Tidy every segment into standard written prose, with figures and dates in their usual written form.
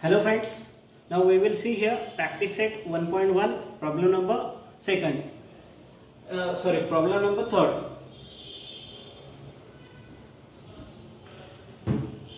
Hello friends, now we will see here practice set 1.1 problem number problem number 3rd.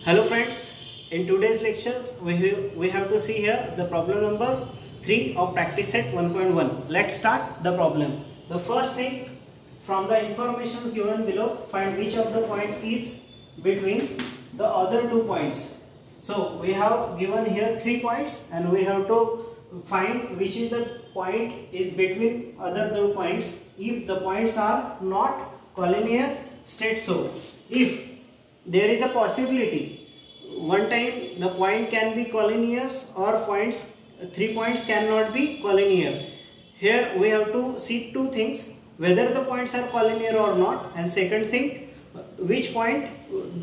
Hello friends, in today's lectures we have to see here the problem number 3 of practice set 1.1. Let's start the problem. The first thing, from the information given below, find which of the point is between the other 2 points. So we have given here 3 points and we have to find which is the point is between other 2 points. If the points are not collinear, state so. If there is a possibility, one time the point can be collinear or 3 points cannot be collinear. Here we have to see 2 things, whether the points are collinear or not, and second thing, which point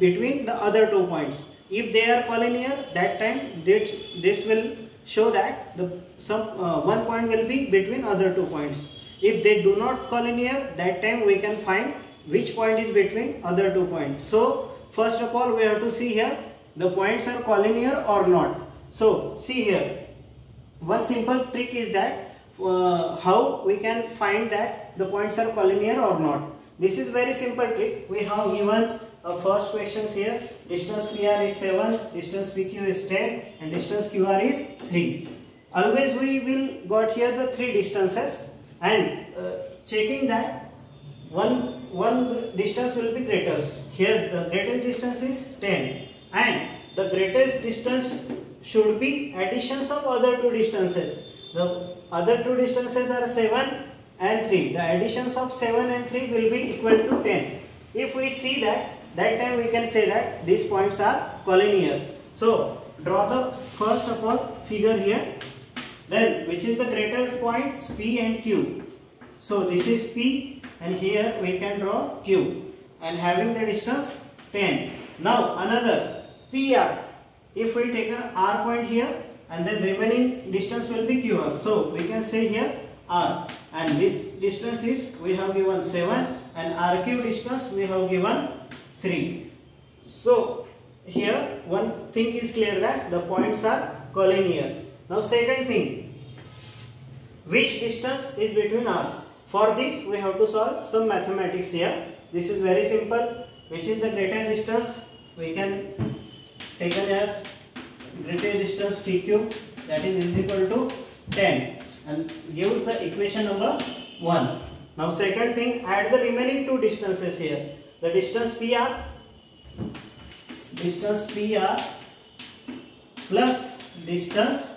between the other 2 points. If they are collinear, that time this will show that one point will be between other 2 points. If they do not collinear, that time we can find which point is between other 2 points. So first of all we have to see here the points are collinear or not. So see here, one simple trick is that how we can find that the points are collinear or not. This is very simple trick. We have given first questions here. Distance PR is 7, distance PQ is 10 and distance QR is 3. Always we will got here the 3 distances and checking that one distance will be greatest. Here the greatest distance is 10 and the greatest distance should be additions of other 2 distances. The other 2 distances are 7 and 3. The additions of 7 and 3 will be equal to 10. If we see that time we can say that these points are collinear. So draw the first of all figure here. Then which is the greater points, P and Q. So this is P and here we can draw Q and having the distance 10. Now another PR. If we take an R point here and then remaining distance will be QR. So we can say here R, and this distance is we have given 7 and RQ distance we have given 3. So here one thing is clear that the points are collinear. Now second thing, which distance is between R? For this we have to solve some mathematics here. This is very simple. Which is the greater distance? We can take as greater distance PQ, that is equal to 10 and gives the equation number 1. Now second thing, add the remaining 2 distances here. The distance PR plus distance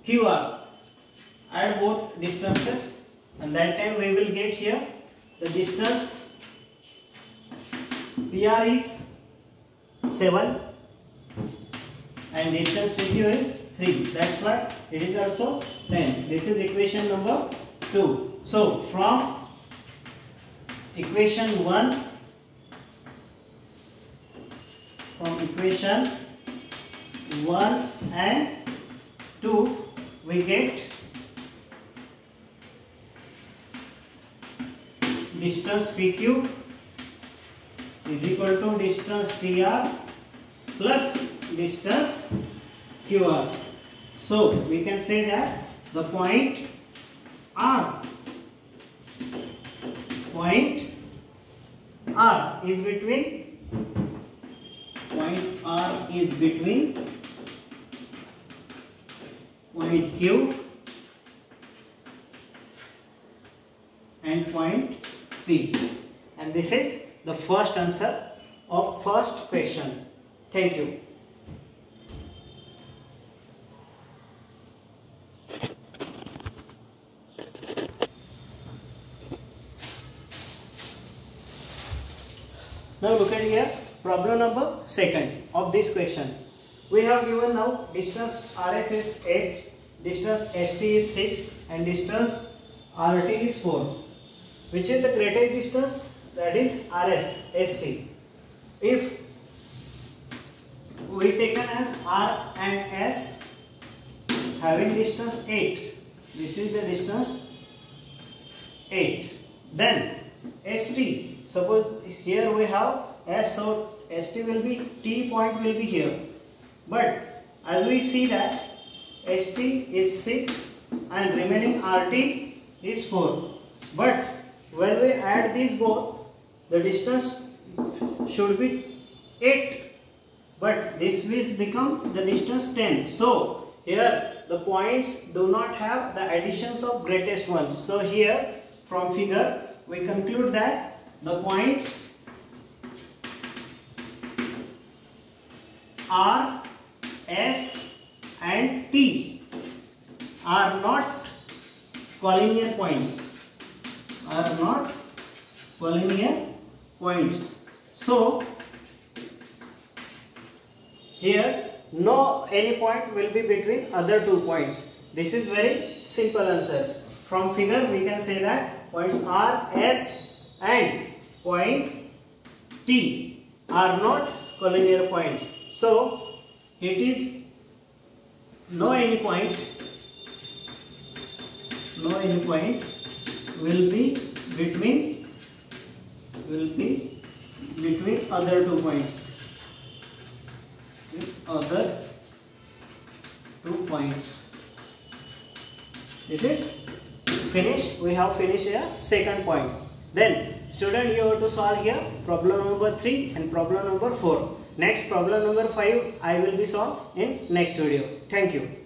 QR. Add both distances and that time we will get here the distance PR is 7 and distance PQ is 3. That's why it is also 10. This is equation number 2. So from equation 1 and 2 we get distance PQ is equal to distance PR plus distance QR. So we can say that the point R is between point Q and point P, and this is the first answer of first question. Thank you. Now look at here, problem number 2nd of this question. We have given now distance RS is 8, distance ST is 6 and distance RT is 4. Which is the greatest distance? That is RS, ST. If we taken as R and S having distance 8, this is the distance 8. Then ST, suppose here we have S, so ST will be, T point will be here, but as we see that ST is 6 and remaining RT is 4. But when we add these both, the distance should be 8. But this will become the distance 10. So here the points do not have the additions of greatest one. So here from figure we conclude that the points R, S and T are not collinear points. So here no any point will be between other two points. This is very simple answer. From figure we can say that points R, S and point T are not collinear points. So it is no any point will be between other two points. This is finished. We have finished here second point. Then student, you have to solve here problem number 3 and problem number 4. Next problem number 5 I will be solved in next video. Thank you.